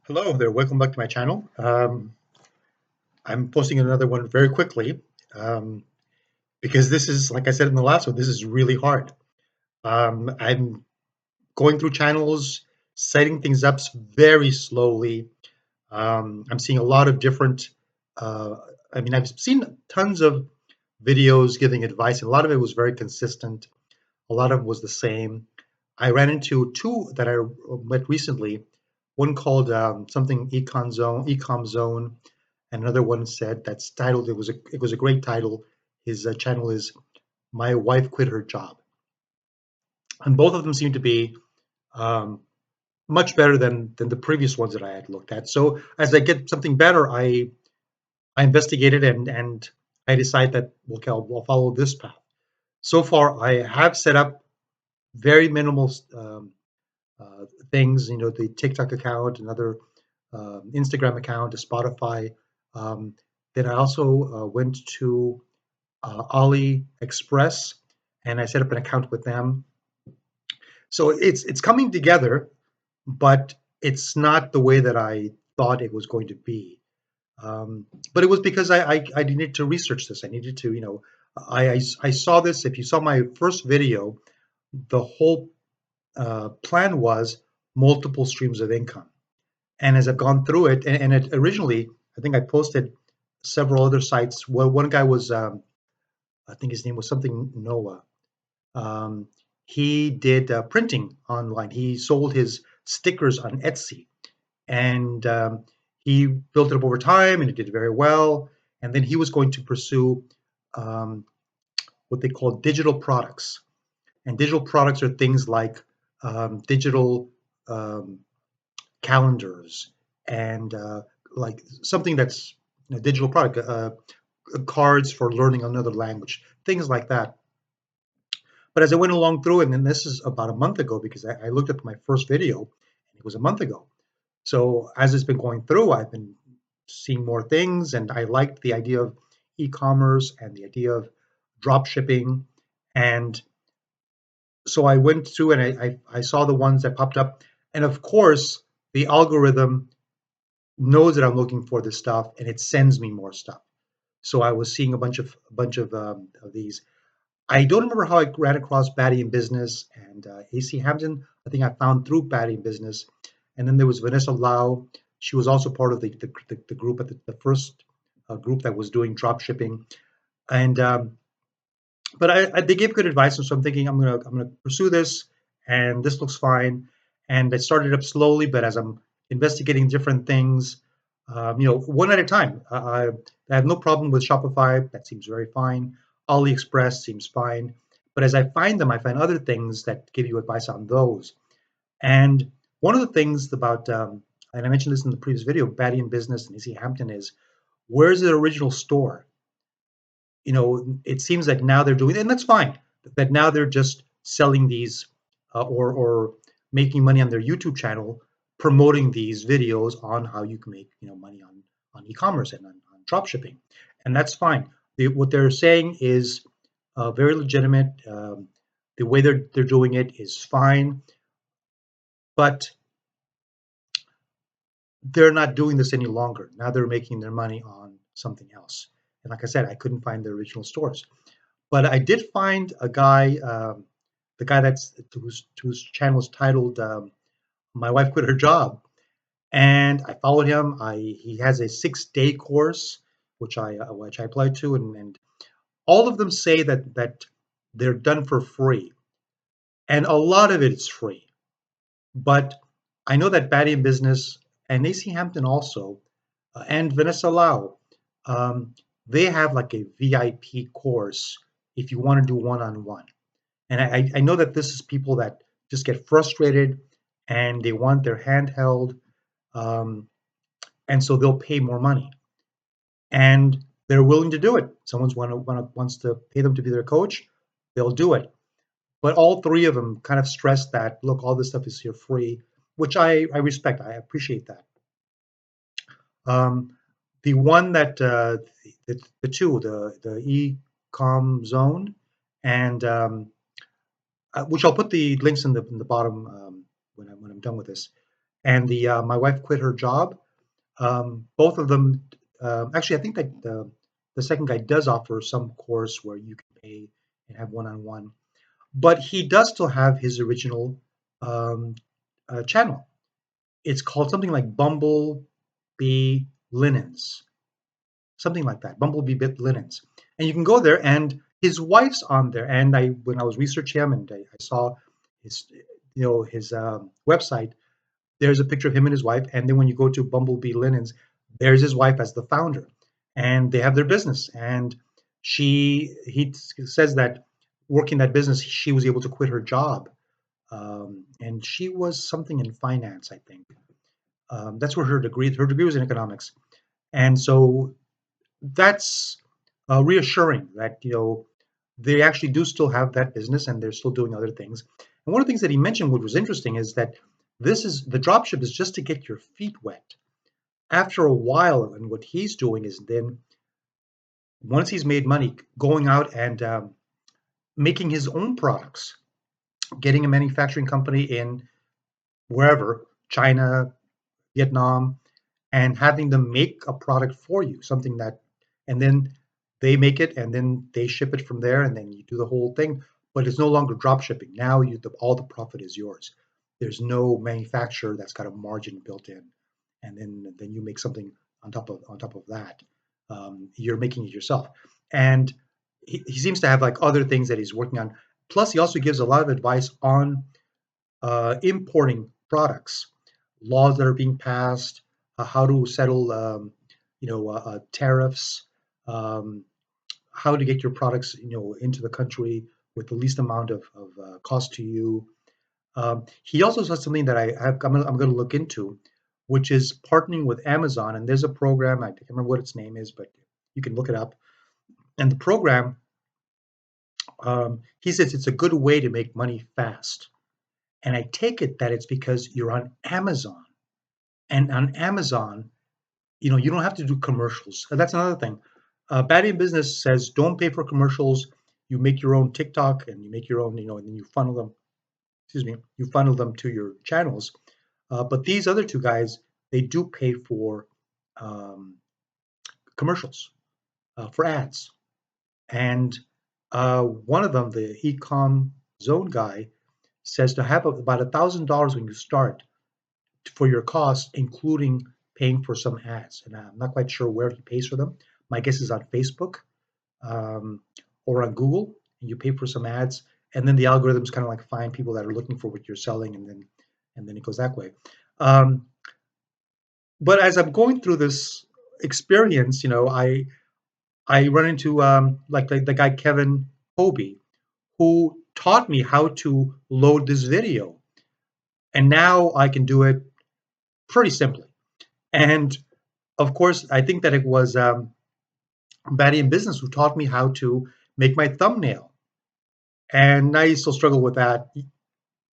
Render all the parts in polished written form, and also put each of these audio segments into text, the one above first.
Hello there, welcome back to my channel. I'm posting another one very quickly um, because this is, like I said in the last one, this is really hard. I'm going through channels, setting things up very slowly. I'm seeing a lot of different, uh, I've seen tons of videos giving advice, and a lot of it was very consistent. A lot of it was the same. I ran into two that I met recently. One called something Ecom Zone, and another one said that's titled. It was a great title. His channel is "My Wife Quit Her Job," and both of them seem to be um, much better than the previous ones that I had looked at. So as I get something better, I investigated and I decide that okay, I'll follow this path. So far, I have set up very minimal things, the TikTok account, another Instagram account, a Spotify. Um, then I also went to AliExpress and I set up an account with them. So it's coming together, but it's not the way that I thought it was going to be. But it was because I needed to research this. I needed to, I saw this. If you saw my first video, the whole plan was multiple streams of income. And as I've gone through it, and it originally, I think I posted several other sites. Well, one guy was, I think his name was something Noah. Um, he did printing online. He sold his stickers on Etsy, and he built it up over time, and it did very well. And then he was going to pursue um, what they call digital products. And digital products are things like digital um, calendars and like something that's a digital product, cards for learning another language, things like that. But as I went along through, and then this is about a month ago because I looked at my first video, and it was a month ago. So as it's been going through, I've been seeing more things, and I liked the idea of e-commerce and the idea of drop shipping. And so I went through and I saw the ones that popped up. And of course, the algorithm knows that I'm looking for this stuff and it sends me more stuff. So I was seeing a bunch of these. I don't remember how I ran across Batty in Business and AC Hampton. I think I found through Batty in Business, and then there was Vanessa Lau. She was also part of the group at the first group that was doing drop shipping. And but they gave good advice, and so I'm thinking I'm gonna pursue this, and this looks fine. And I started up slowly, but as I'm investigating different things, one at a time. I have no problem with Shopify. That seems very fine. AliExpress seems fine. But as I find them, I find other things that give you advice on those. And one of the things about, and I mentioned this in the previous video, Batty in Business and AC Hampton is, where's the original store? It seems like now they're doing, and that's fine, that now they're just selling these or making money on their YouTube channel, promoting these videos on how you can make money on e-commerce and on drop shipping, and that's fine. What they're saying is very legitimate. The way they're doing it is fine, but they're not doing this any longer. Now they're making their money on something else. And like I said, I couldn't find the original stores. But I did find a guy, the guy whose channel is titled "My Wife Quit Her Job," and I followed him. He has a 6-day course which I applied to, and all of them say that they're done for free, and a lot of it is free. But I know that Batty in Business and AC Hampton also, and Vanessa Lau, um, they have like a VIP course if you want to do one-on-one. And I know that this is people that just get frustrated and they want their hand held, um, and so they'll pay more money. And they're willing to do it. Wants to pay them to be their coach, they'll do it. But all three of them kind of stress that, look, all this stuff is here free, which I respect. I appreciate that. Um, the one that the two, the Ecom Zone and which I'll put the links in the bottom when I'm done with this. and the my wife quit her job. Both of them, actually, I think that the second guy does offer some course where you can pay and have one-on-one, but he does still have his original um, channel. It's called something like Bumblebee Linens, something like that. Bumblebee Bit Linens, and you can go there, and his wife's on there. And I, when I was researching him, and I saw his, his website. There's a picture of him and his wife, and then when you go to Bumblebee Linens, there's his wife as the founder, and they have their business. And he says that working that business, she was able to quit her job, and she was something in finance, I think. That's where her degree was in economics, and so that's reassuring that they actually do still have that business and they're still doing other things. And one of the things that he mentioned, what was interesting, is that this is the dropship is just to get your feet wet. After a while, and what he's doing is then once he's made money, going out and making his own products, getting a manufacturing company in wherever, China, Vietnam, and having them make a product for you, something that, and then they make it and then they ship it from there and then you do the whole thing. But it's no longer drop shipping. Now all the profit is yours. There's no manufacturer that's got a margin built in, and then you make something on top of that. You're making it yourself, and he seems to have like other things that he's working on. Plus, he also gives a lot of advice on importing products, laws that are being passed, how to settle, tariffs, um, how to get your products, into the country with the least amount of cost to you. He also said something that I'm going to look into, which is partnering with Amazon. And there's a program, I can't remember what its name is, but you can look it up. And the program, he says it's a good way to make money fast. And I take it that it's because you're on Amazon. And on Amazon, you don't have to do commercials. And that's another thing. Batty in Business says don't pay for commercials. You make your own TikTok and you make your own, and then you funnel them. Excuse me, you funnel them to your channels. But these other two guys, they do pay for um, commercials, for ads. And one of them, the Ecom Zone guy, says to have about $1,000 when you start for your costs, including paying for some ads. And I'm not quite sure where he pays for them. My guess is on Facebook, um, or on Google. And you pay for some ads, and then the algorithms kind of like find people that are looking for what you're selling, and then it goes that way. Um, but as I'm going through this experience, I run into like the guy Kevin Hobie, who taught me how to load this video, and now I can do it pretty simply. And of course, I think that it was Batty in Business who taught me how to make my thumbnail. And I still struggle with that.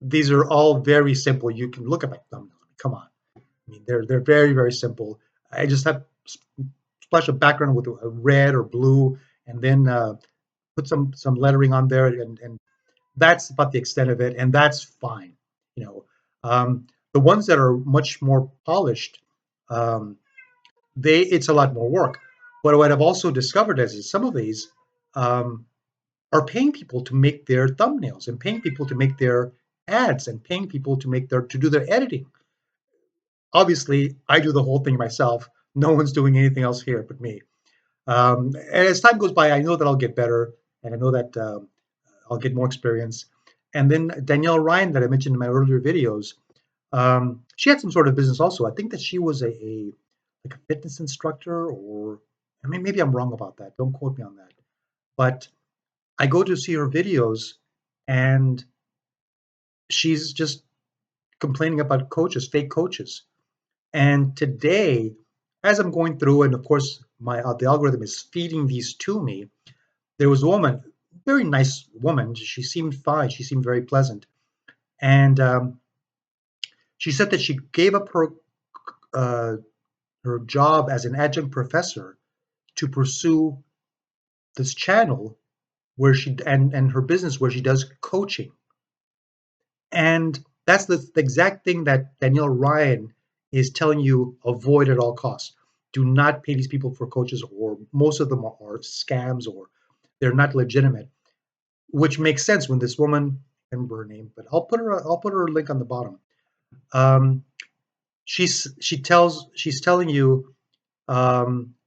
These are all very simple. You can look at my thumbnail. Come on. I mean, they're very, very simple. I just have splash a background with a red or blue, and then put some lettering on there, and that's about the extent of it, and that's fine. You know, the ones that are much more polished, um, it's a lot more work. But what I've also discovered is some of these um, are paying people to make their thumbnails and paying people to make their ads and paying people to do their editing. Obviously, I do the whole thing myself. No one's doing anything else here but me. And as time goes by, I know that I'll get better, and I know that I'll get more experience. And then Danielle Ryan, that I mentioned in my earlier videos, she had some sort of business also. I think that she was a like a fitness instructor, or I mean, maybe I'm wrong about that. Don't quote me on that. But I go to see her videos, and she's just complaining about coaches, fake coaches. And today, as I'm going through, and of course, the algorithm is feeding these to me. There was a woman, very nice woman. She seemed fine. She seemed very pleasant, and she said that she gave up uh, her job as an adjunct professor to pursue this channel where she and her business where she does coaching. And That's the exact thing that Danielle Ryan is telling you, avoid at all costs. Do not pay these people for coaches, or most of them are scams, or they're not legitimate, which makes sense when this woman, I can't remember her name, but I'll put her link on the bottom. Um, she's telling you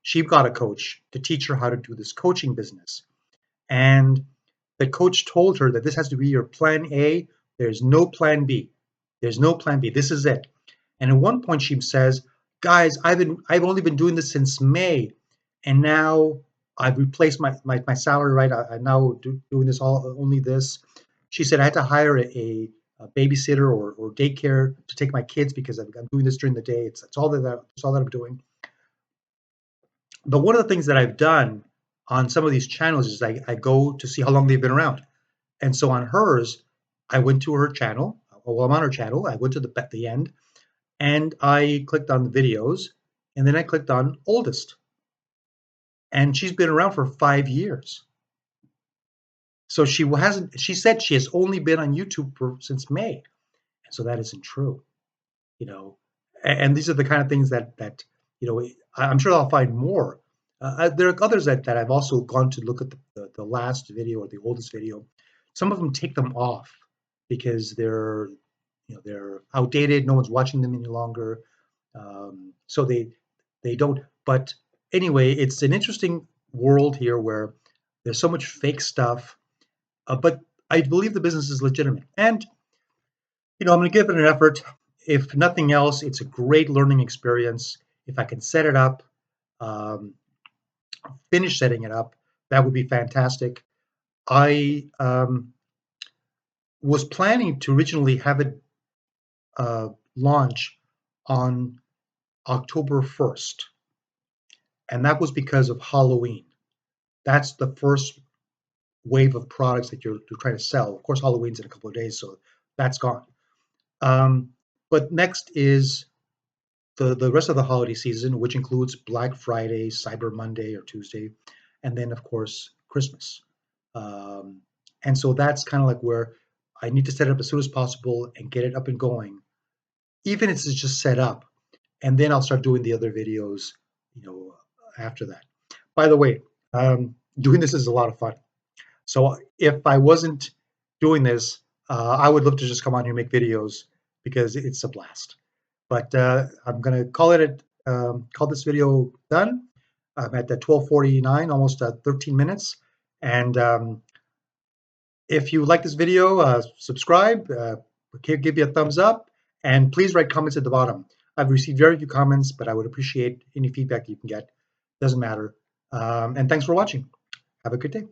she got a coach to teach her how to do this coaching business, and the coach told her that this has to be your plan A. There's no plan B. There's no plan B. This is it. And at one point she says, "Guys, I've only been doing this since May, and now I've replaced my salary. Right, I'm now doing this all only this." She said I had to hire a babysitter or daycare to take my kids because I'm doing this during the day. It's all that's all that I'm doing. But one of the things that I've done on some of these channels is I go to see how long they've been around. And so on hers, I went to her channel. Well, I'm on her channel. I went to the end, and I clicked on the videos, and then I clicked on oldest. And she's been around for 5 years. So she hasn't. She said she has only been on YouTube since May, and so that isn't true. You know, and these are the kind of things that you know. I'm sure I'll find more. There are others that I've also gone to look at the last video or the oldest video. Some of them take them off because they're outdated. No one's watching them any longer, so they don't. But anyway, it's an interesting world here where there's so much fake stuff, but I believe the business is legitimate, and I'm going to give it an effort. If nothing else, it's a great learning experience. If I can set it up, um, finish setting it up, that would be fantastic. I was planning to originally have it launch on October 1st, and that was because of Halloween. That's the first wave of products that you're trying to sell. Of course, Halloween's in a couple of days, so that's gone. But next is the rest of the holiday season, which includes Black Friday, Cyber Monday or Tuesday, and then of course Christmas. Um, and so that's kind of like where I need to set it up as soon as possible and get it up and going, even if it's just set up, and then I'll start doing the other videos, after that. By the way, doing this is a lot of fun. So if I wasn't doing this, I would love to just come on here and make videos because it's a blast. But I'm gonna call this video done. I'm at the 12:49, almost 13 minutes. And if you like this video, subscribe, give me a thumbs up, and please write comments at the bottom. I've received very few comments, but I would appreciate any feedback you can get. Doesn't matter. And thanks for watching. Have a good day.